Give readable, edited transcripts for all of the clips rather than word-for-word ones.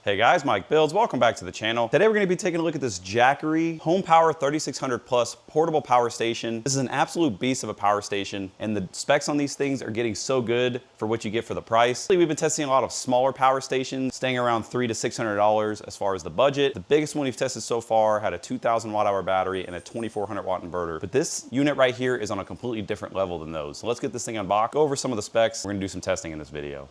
Hey guys, Mike Builds. Welcome back to the channel. Today we're going to be taking a look at this Jackery HomePower 3600 Plus portable power station. This is an absolute beast of a power station, and the specs on these things are getting so good for what you get for the price. We've been testing a lot of smaller power stations, staying around $300 to $600 as far as the budget. The biggest one we've tested so far had a 2,000 watt-hour battery and a 2,400 watt inverter. But this unit right here is on a completely different level than those. So let's get this thing unboxed, go over some of the specs. We're going to do some testing in this video.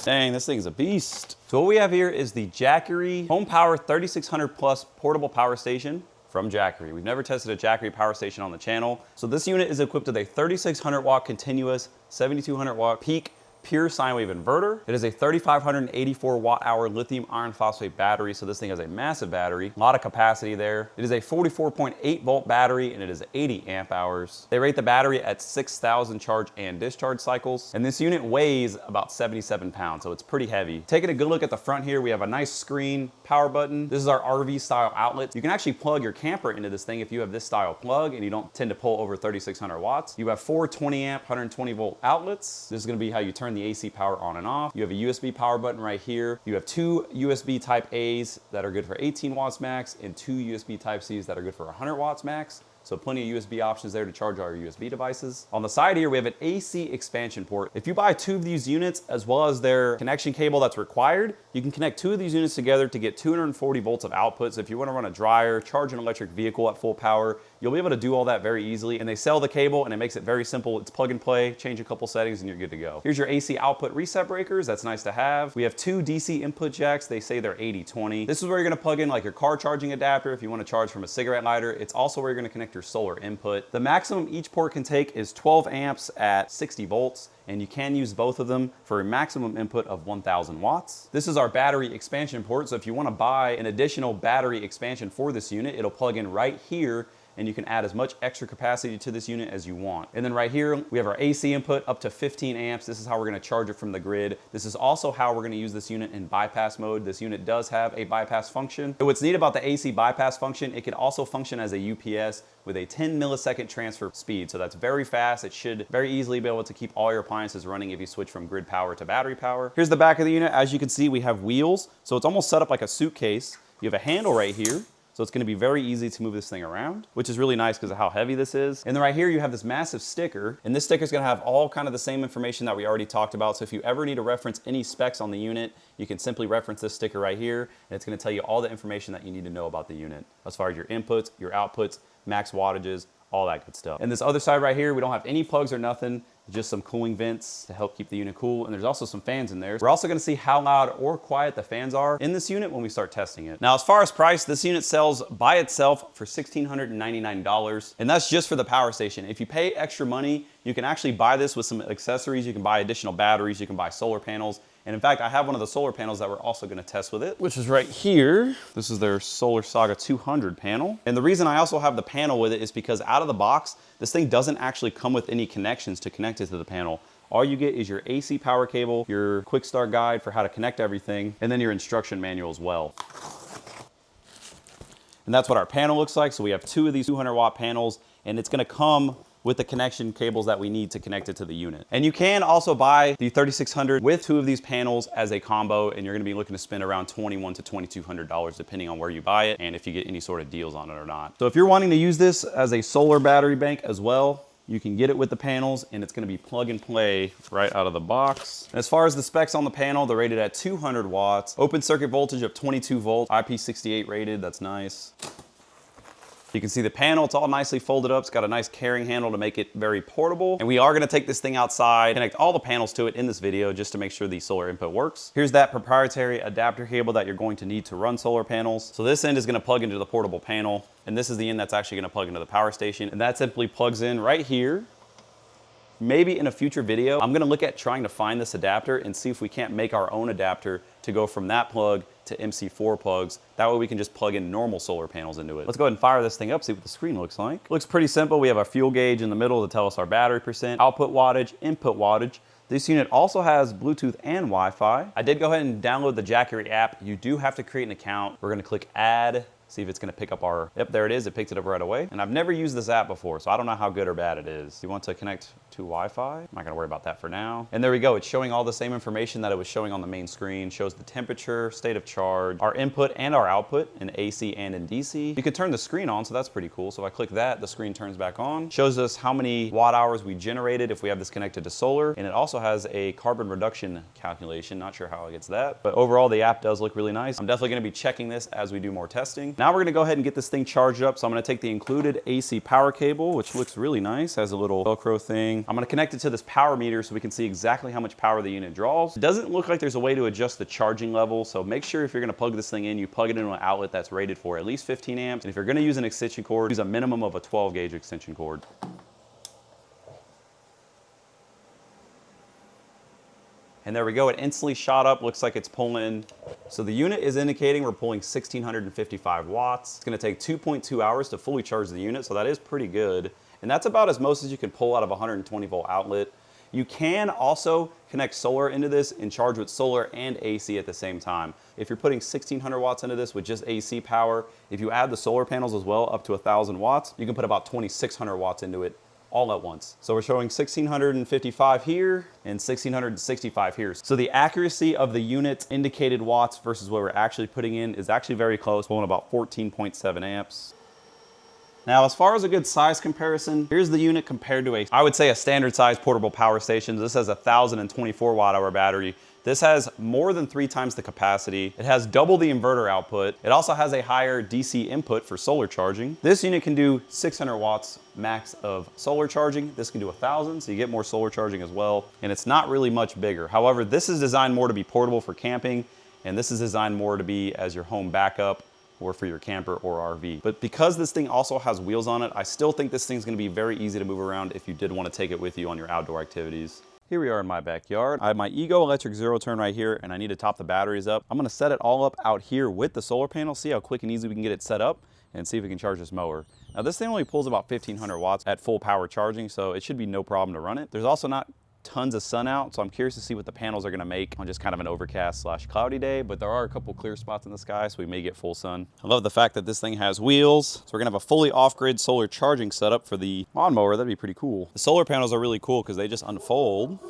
Dang, this thing's a beast. So what we have here is the Jackery HomePower 3600 Plus portable power station from Jackery. We've never tested a Jackery power station on the channel. So this unit is equipped with a 3,600 watt continuous, 7,200 watt peak pure sine wave inverter. It is a 3,584 watt hour lithium iron phosphate battery. So this thing has a massive battery, a lot of capacity there. It is a 44.8 volt battery and it is 80 amp hours. They rate the battery at 6,000 charge and discharge cycles. And this unit weighs about 77 pounds, so it's pretty heavy. Taking a good look at the front here, we have a nice screen, power button. This is our RV style outlet. You can actually plug your camper into this thing if you have this style plug and you don't tend to pull over 3,600 watts. You have 4 20 amp, 120 volt outlets. This is gonna be how you turn the AC power on and off. You have a USB power button right here. You have 2 USB type A's that are good for 18 watts max and 2 USB type C's that are good for 100 watts max. So plenty of USB options there to charge our USB devices. On the side here, we have an AC expansion port. If you buy 2 of these units, as well as their connection cable that's required, you can connect 2 of these units together to get 240 volts of output. So if you want to run a dryer, charge an electric vehicle at full power, you'll be able to do all that very easily. And they sell the cable and it makes it very simple. It's plug and play, change a couple settings and you're good to go. Here's your AC output reset breakers. That's nice to have. We have 2 DC input jacks. They say they're 80/20. This is where you're going to plug in like your car charging adapter if you want to charge from a cigarette lighter. It's also where you're going to connect your solar input. The maximum each port can take is 12 amps at 60 volts. And you can use both of them for a maximum input of 1,000 watts. This is our battery expansion port. So if you want to buy an additional battery expansion for this unit, it'll plug in right here and you can add as much extra capacity to this unit as you want. And then right here, we have our AC input up to 15 amps. This is how we're gonna charge it from the grid. This is also how we're gonna use this unit in bypass mode. This unit does have a bypass function. But what's neat about the AC bypass function, it can also function as a UPS with a 10 millisecond transfer speed. So that's very fast. It should very easily be able to keep all your appliances running if you switch from grid power to battery power. Here's the back of the unit. As you can see, we have wheels. So it's almost set up like a suitcase. You have a handle right here. So it's gonna be very easy to move this thing around, which is really nice because of how heavy this is. And then right here, you have this massive sticker, and this sticker is gonna have all kind of the same information that we already talked about. So if you ever need to reference any specs on the unit, you can simply reference this sticker right here, and it's gonna tell you all the information that you need to know about the unit, as far as your inputs, your outputs, max wattages, all that good stuff. And this other side right here, we don't have any plugs or nothing, just some cooling vents to help keep the unit cool. And there's also some fans in there. We're also gonna see how loud or quiet the fans are in this unit when we start testing it. Now, as far as price, this unit sells by itself for $1,699. And that's just for the power station. If you pay extra money, you can actually buy this with some accessories. You can buy additional batteries, you can buy solar panels. And in fact, I have one of the solar panels that we're also gonna test with it, which is right here. This is their Solar Saga 200 panel. And the reason I also have the panel with it is because out of the box, this thing doesn't actually come with any connections to connect it to the panel. All you get is your AC power cable, your quick start guide for how to connect everything, and then your instruction manual as well. And that's what our panel looks like. So we have 2 of these 200 watt panels, and it's gonna come with the connection cables that we need to connect it to the unit. And you can also buy the 3600 with 2 of these panels as a combo, and you're gonna be looking to spend around $2,100 to $2,200 depending on where you buy it and if you get any sort of deals on it or not. So if you're wanting to use this as a solar battery bank as well, you can get it with the panels, and it's gonna be plug and play right out of the box. And as far as the specs on the panel, they're rated at 200 watts, open circuit voltage of 22 volts, IP68 rated, that's nice. You can see the panel, it's all nicely folded up. It's got a nice carrying handle to make it very portable. And we are gonna take this thing outside, connect all the panels to it in this video just to make sure the solar input works. Here's that proprietary adapter cable that you're going to need to run solar panels. So this end is gonna plug into the portable panel, and this is the end that's actually gonna plug into the power station. And that simply plugs in right here. Maybe in a future video, I'm gonna look at trying to find this adapter and see if we can't make our own adapter to go from that plug to MC4 plugs. That way we can just plug in normal solar panels into it. Let's go ahead and fire this thing up, see what the screen looks like. Looks pretty simple. We have a fuel gauge in the middle to tell us our battery percent, output wattage, input wattage. This unit also has Bluetooth and Wi-Fi. I did go ahead and download the Jackery app. You do have to create an account. We're gonna click add See if it's gonna pick up our, yep, there it is. It picked it up right away. And I've never used this app before, so I don't know how good or bad it is. You want to connect to Wi-Fi? I'm not gonna worry about that for now. And there we go. It's showing all the same information that it was showing on the main screen. Shows the temperature, state of charge, our input and our output in AC and in DC. You could turn the screen on, so that's pretty cool. So if I click that, the screen turns back on. Shows us how many watt hours we generated if we have this connected to solar. And it also has a carbon reduction calculation. Not sure how it gets that, but overall the app does look really nice. I'm definitely gonna be checking this as we do more testing. Now we're gonna go ahead and get this thing charged up. So I'm gonna take the included AC power cable, which looks really nice, has a little Velcro thing. I'm gonna connect it to this power meter so we can see exactly how much power the unit draws. It doesn't look like there's a way to adjust the charging level, so make sure if you're gonna plug this thing in, you plug it into an outlet that's rated for at least 15 amps. And if you're gonna use an extension cord, use a minimum of a 12 gauge extension cord. And there we go, it instantly shot up, looks like it's pulling. So the unit is indicating we're pulling 1,655 watts. It's gonna take 2.2 hours to fully charge the unit, so that is pretty good. And that's about as most as you can pull out of a 120 volt outlet. You can also connect solar into this and charge with solar and AC at the same time. If you're putting 1,600 watts into this with just AC power, if you add the solar panels as well, up to 1,000 watts, you can put about 2,600 watts into it all at once. So we're showing 1,655 here and 1,665 here. So the accuracy of the unit's indicated watts versus what we're actually putting in is actually very close, pulling about 14.7 amps. Now, as far as a good size comparison, here's the unit compared to I would say a standard size portable power station. This has a 1,024 watt hour battery. This has more than 3 times the capacity. It has double the inverter output. It also has a higher DC input for solar charging. This unit can do 600 watts max of solar charging. This can do 1,000, so you get more solar charging as well. And it's not really much bigger. However, this is designed more to be portable for camping, and this is designed more to be as your home backup or for your camper or RV. But because this thing also has wheels on it, I still think this thing's gonna be very easy to move around if you did wanna take it with you on your outdoor activities. Here we are in my backyard. I have my Ego electric zero turn right here, and I need to top the batteries up. I'm gonna set it all up out here with the solar panel, see how quick and easy we can get it set up, and see if we can charge this mower. Now this thing only pulls about 1,500 watts at full power charging, so it should be no problem to run it. There's also not tons of sun out, so I'm curious to see what the panels are gonna make on just kind of an overcast / cloudy day, but there are a couple clear spots in the sky, so we may get full sun. I love the fact that this thing has wheels, so we're gonna have a fully off-grid solar charging setup for the lawnmower. That'd be pretty cool. The solar panels are really cool because they just unfold.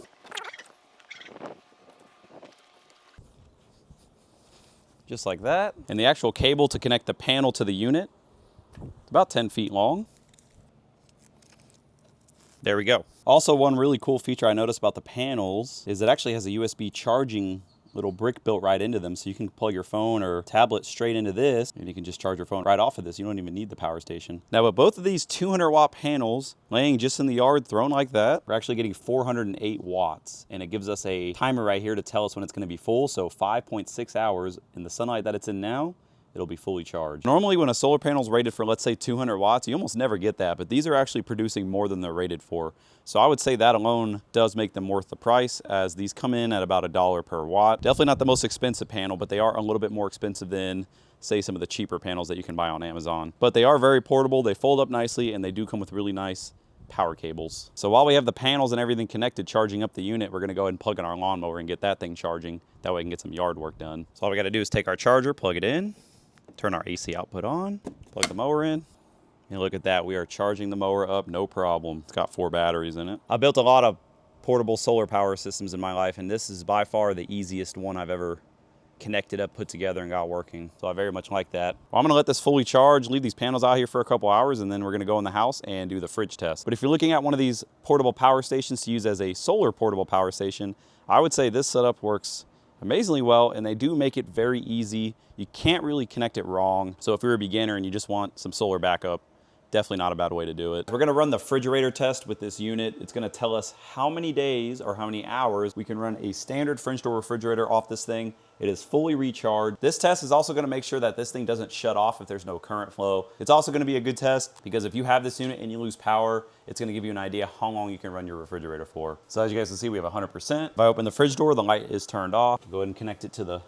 Just like that. And the actual cable to connect the panel to the unit, it's about 10 feet long. There we go. Also, one really cool feature I noticed about the panels is it actually has a USB charging little brick built right into them, so you can plug your phone or tablet straight into this, and you can just charge your phone right off of this. You don't even need the power station. Now, with both of these 200 watt panels laying just in the yard, thrown like that, we're actually getting 408 watts, and it gives us a timer right here to tell us when it's gonna be full, so 5.6 hours in the sunlight that it's in now, it'll be fully charged. Normally when a solar panel is rated for, let's say 200 watts, you almost never get that, but these are actually producing more than they're rated for. So I would say that alone does make them worth the price, as these come in at about $1 per watt. Definitely not the most expensive panel, but they are a little bit more expensive than, say, some of the cheaper panels that you can buy on Amazon. But they are very portable, they fold up nicely, and they do come with really nice power cables. So while we have the panels and everything connected charging up the unit, we're gonna go ahead and plug in our lawnmower and get that thing charging. That way we can get some yard work done. So all we gotta do is take our charger, plug it in, turn our AC output on, plug the mower in, and look at that, we are charging the mower up, no problem. It's got 4 batteries in it. I built a lot of portable solar power systems in my life, and this is by far the easiest one I've ever connected up, put together, and got working. So I very much like that. Well, I'm gonna let this fully charge, leave these panels out here for a couple hours, and then we're gonna go in the house and do the fridge test. But if you're looking at one of these portable power stations to use as a solar portable power station, I would say this setup works amazingly well, and they do make it very easy. You can't really connect it wrong. So if you're a beginner and you just want some solar backup, definitely not a bad way to do it. We're gonna run the refrigerator test with this unit. It's gonna tell us how many days or how many hours we can run a standard French door refrigerator off this thing. It is fully recharged. This test is also gonna make sure that this thing doesn't shut off if there's no current flow. It's also gonna be a good test because if you have this unit and you lose power, it's gonna give you an idea how long you can run your refrigerator for. So as you guys can see, we have 100%. If I open the fridge door, the light is turned off. Go ahead and connect it to the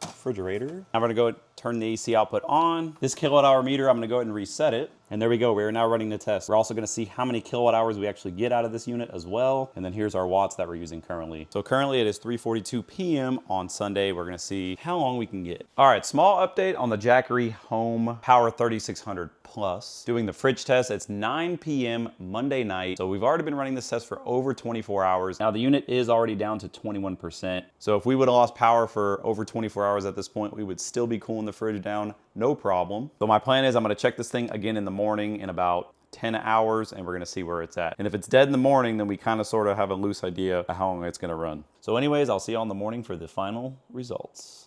refrigerator. I'm gonna go turn the AC output on. This kilowatt hour meter, I'm gonna go ahead and reset it. And there we go, we're now running the test. We're also gonna see how many kilowatt hours we actually get out of this unit as well. And then here's our watts that we're using currently. So currently it is 3:42 p.m. on Sunday. We're gonna see how long we can get. All right, small update on the Jackery HomePower 3600 Plus. Doing the fridge test, it's 9 p.m. Monday night. So we've already been running this test for over 24 hours. Now the unit is already down to 21%. So if we would have lost power for over 24 hours at this point, we would still be cooling the fridge down, no problem. So my plan is I'm gonna check this thing again in the morning in about 10 hours and we're gonna see where it's at. And if it's dead in the morning, then we kind of sort of have a loose idea of how long it's gonna run. So anyways, I'll see you all in the morning for the final results.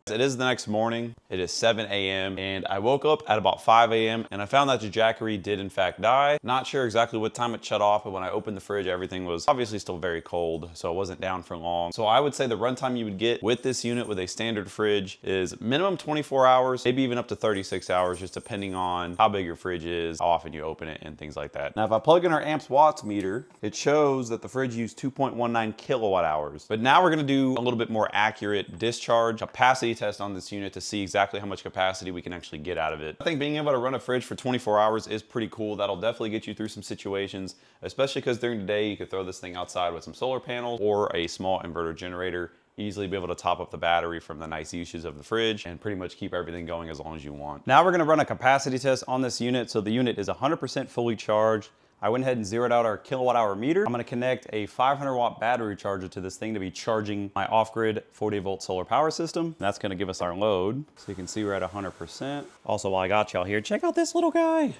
It is the next morning. It is 7 a.m. and I woke up at about 5 a.m. and I found that the Jackery did in fact die. Not sure exactly what time it shut off, but when I opened the fridge, everything was obviously still very cold, so it wasn't down for long. So I would say the runtime you would get with this unit with a standard fridge is minimum 24 hours, maybe even up to 36 hours, just depending on how big your fridge is, how often you open it, and things like that. Now, if I plug in our amps watts meter, it shows that the fridge used 2.19 kilowatt hours. But now we're gonna do a little bit more accurate discharge capacity test on this unit to see exactly how much capacity we can actually get out of it. I think being able to run a fridge for 24 hours is pretty cool. That'll definitely get you through some situations, especially because during the day you could throw this thing outside with some solar panels or a small inverter generator, easily be able to top up the battery from the nice uses of the fridge and pretty much keep everything going as long as you want. Now we're gonna run a capacity test on this unit. So the unit is 100% fully charged. I went ahead and zeroed out our kilowatt hour meter. I'm gonna connect a 500 watt battery charger to this thing to be charging my off-grid 40 volt solar power system. That's gonna give us our load. So you can see we're at 100%. Also, while I got y'all here, check out this little guy.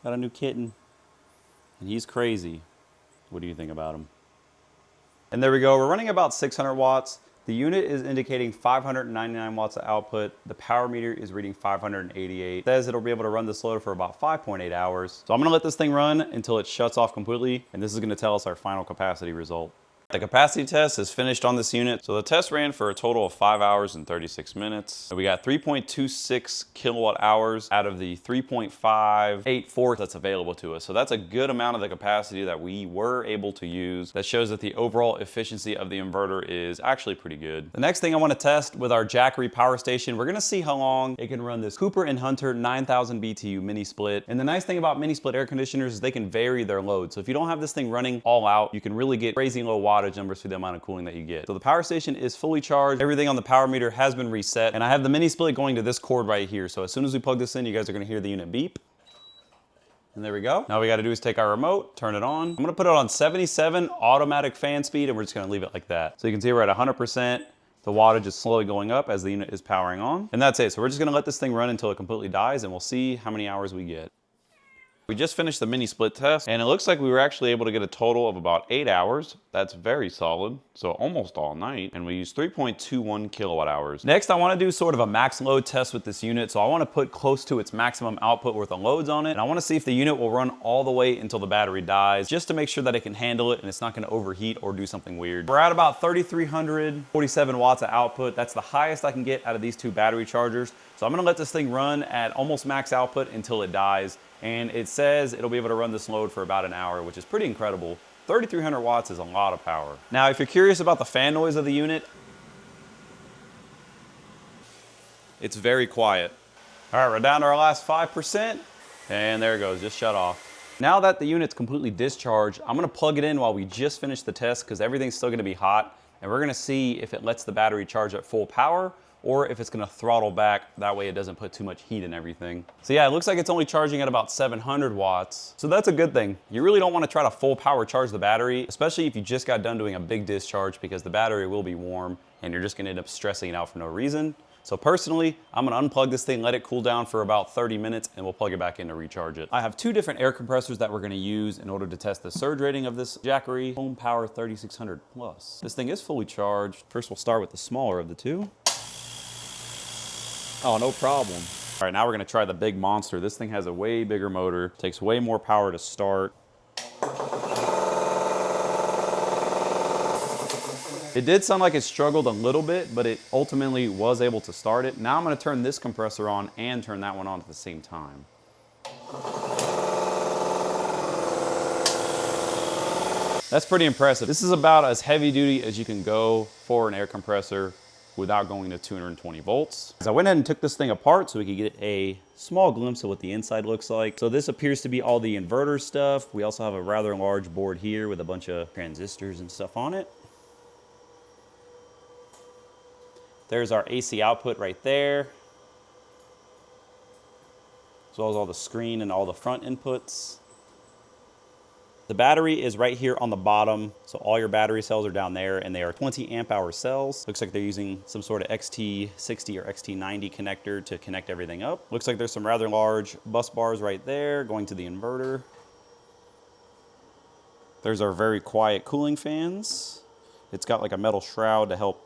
Got a new kitten, and he's crazy. What do you think about him? And there we go, we're running about 600 watts. The unit is indicating 599 watts of output. The power meter is reading 588. It says it'll be able to run this load for about 5.8 hours. So I'm gonna let this thing run until it shuts off completely, and this is gonna tell us our final capacity result. The capacity test is finished on this unit. So the test ran for a total of 5 hours and 36 minutes. We got 3.26 kilowatt hours out of the 3.584 that's available to us. So that's a good amount of the capacity that we were able to use. That shows that the overall efficiency of the inverter is actually pretty good. The next thing I want to test with our Jackery power station, we're gonna see how long it can run this Cooper & Hunter 9000 BTU mini split. And the nice thing about mini split air conditioners is they can vary their load. So if you don't have this thing running all out, you can really get crazy low wattage numbers for the amount of cooling that you get. So the power station is fully charged. Everything on the power meter has been reset, and I have the mini split going to this cord right here. So as soon as we plug this in, you guys are gonna hear the unit beep. And there we go. Now all we gotta do is take our remote, turn it on. I'm gonna put it on 77 automatic fan speed, and we're just gonna leave it like that. So you can see we're at 100%. The wattage is slowly going up as the unit is powering on. And that's it. So we're just gonna let this thing run until it completely dies, and we'll see how many hours we get. We just finished the mini split test, and it looks like we were actually able to get a total of about 8 hours. That's very solid, so almost all night, and we used 3.21 kilowatt hours. Next, I wanna do sort of a max load test with this unit, so I wanna put close to its maximum output worth of loads on it, and I wanna see if the unit will run all the way until the battery dies, just to make sure that it can handle it and it's not gonna overheat or do something weird. We're at about 3,347 watts of output. That's the highest I can get out of these two battery chargers. So I'm gonna let this thing run at almost max output until it dies. And it says it'll be able to run this load for about an hour, which is pretty incredible. 3,300 watts is a lot of power. Now, if you're curious about the fan noise of the unit, it's very quiet. All right, we're down to our last 5%, and there it goes, just shut off. Now that the unit's completely discharged, I'm gonna plug it in while we just finished the test because everything's still gonna be hot, and we're gonna see if it lets the battery charge at full power or if it's gonna throttle back, that way it doesn't put too much heat in everything. So yeah, it looks like it's only charging at about 700 watts. So that's a good thing. You really don't wanna try to full power charge the battery, especially if you just got done doing a big discharge because the battery will be warm and you're just gonna end up stressing it out for no reason. So personally, I'm gonna unplug this thing, let it cool down for about 30 minutes, and we'll plug it back in to recharge it. I have two different air compressors that we're gonna use in order to test the surge rating of this Jackery HomePower 3600 Plus. This thing is fully charged. First, we'll start with the smaller of the two. Oh, no problem. All right, now we're gonna try the big monster. This thing has a way bigger motor, takes way more power to start. It did sound like it struggled a little bit, but it ultimately was able to start it. Now I'm gonna turn this compressor on and turn that one on at the same time. That's pretty impressive. This is about as heavy duty as you can go for an air compressor. without going to 220 volts. So I went ahead and took this thing apart so we could get a small glimpse of what the inside looks like. So this appears to be all the inverter stuff. We also have a rather large board here with a bunch of transistors and stuff on it. There's our AC output right there, as well as all the screen and all the front inputs. The battery is right here on the bottom, so all your battery cells are down there, and they are 20 amp hour cells. Looks like they're using some sort of XT60 or XT90 connector to connect everything up. Looks like there's some rather large bus bars right there going to the inverter. There's our very quiet cooling fans. It's got like a metal shroud to help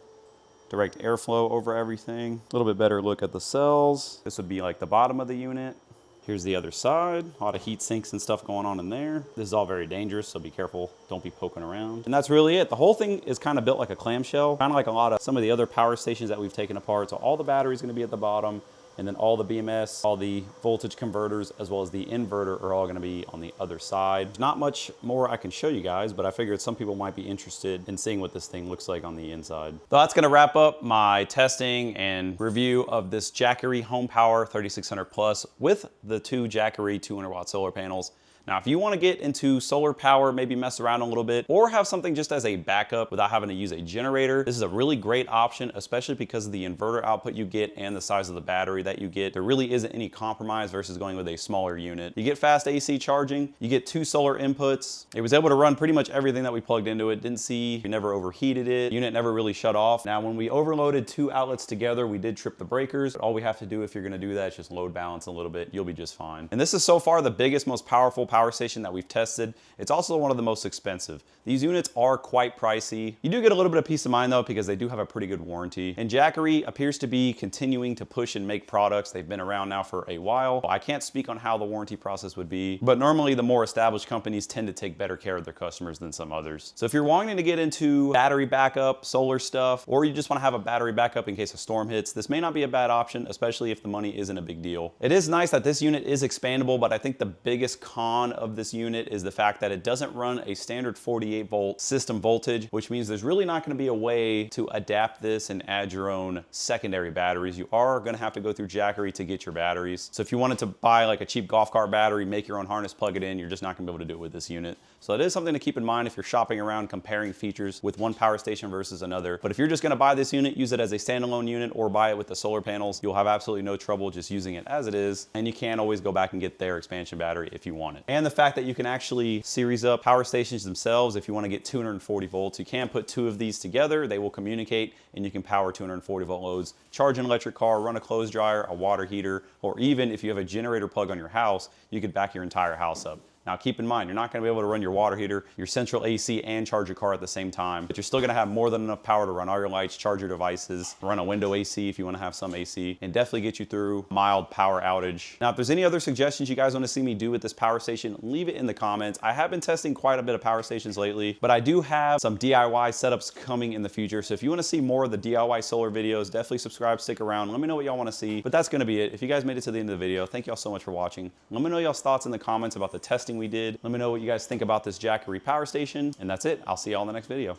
direct airflow over everything. A little bit better look at the cells. This would be like the bottom of the unit. Here's the other side. A lot of heat sinks and stuff going on in there. This is all very dangerous, so be careful. Don't be poking around. And that's really it. The whole thing is kind of built like a clamshell, kind of like a lot of some of the other power stations that we've taken apart. So all the battery is going to be at the bottom, and then all the BMS, all the voltage converters, as well as the inverter are all gonna be on the other side. There's not much more I can show you guys, but I figured some people might be interested in seeing what this thing looks like on the inside. So that's gonna wrap up my testing and review of this Jackery HomePower 3600 Plus with the two Jackery 200 watt solar panels. Now, if you want to get into solar power, maybe mess around a little bit, or have something just as a backup without having to use a generator, this is a really great option, especially because of the inverter output you get and the size of the battery that you get. There really isn't any compromise versus going with a smaller unit. You get fast AC charging, you get 2 solar inputs. It was able to run pretty much everything that we plugged into it. Didn't see, we never overheated it. The unit never really shut off. Now, when we overloaded 2 outlets together, we did trip the breakers. But all we have to do if you're gonna do that is just load balance a little bit. You'll be just fine. And this is so far the biggest, most powerful power station that we've tested. It's also one of the most expensive. These units are quite pricey. You do get a little bit of peace of mind though, because they do have a pretty good warranty. And Jackery appears to be continuing to push and make products. They've been around now for a while. I can't speak on how the warranty process would be, but normally the more established companies tend to take better care of their customers than some others. So if you're wanting to get into battery backup, solar stuff, or you just want to have a battery backup in case a storm hits, this may not be a bad option, especially if the money isn't a big deal. It is nice that this unit is expandable, but I think the biggest con of this unit is the fact that it doesn't run a standard 48 volt system voltage, which means there's really not going to be a way to adapt this and add your own secondary batteries. You are going to have to go through Jackery to get your batteries. So if you wanted to buy like a cheap golf cart battery, make your own harness, plug it in, you're just not going to be able to do it with this unit. So it is something to keep in mind if you're shopping around comparing features with one power station versus another. But if you're just going to buy this unit, use it as a standalone unit or buy it with the solar panels, you'll have absolutely no trouble just using it as it is. And you can always go back and get their expansion battery if you want it. And the fact that you can actually series up power stations themselves, if you want to get 240 volts, you can put 2 of these together. They will communicate and you can power 240 volt loads, charge an electric car, run a clothes dryer, a water heater, or even if you have a generator plug on your house, you could back your entire house up. Now keep in mind, you're not gonna be able to run your water heater, your central AC, and charge your car at the same time, but you're still gonna have more than enough power to run all your lights, charge your devices, run a window AC if you wanna have some AC, and definitely get you through a mild power outage. Now, if there's any other suggestions you guys wanna see me do with this power station, leave it in the comments. I have been testing quite a bit of power stations lately, but I do have some DIY setups coming in the future, so if you wanna see more of the DIY solar videos, definitely subscribe, stick around, let me know what y'all wanna see, but that's gonna be it. If you guys made it to the end of the video, thank y'all so much for watching. Let me know y'all's thoughts in the comments about the testing we did. Let me know what you guys think about this Jackery power station, and that's it. I'll see y'all in the next video.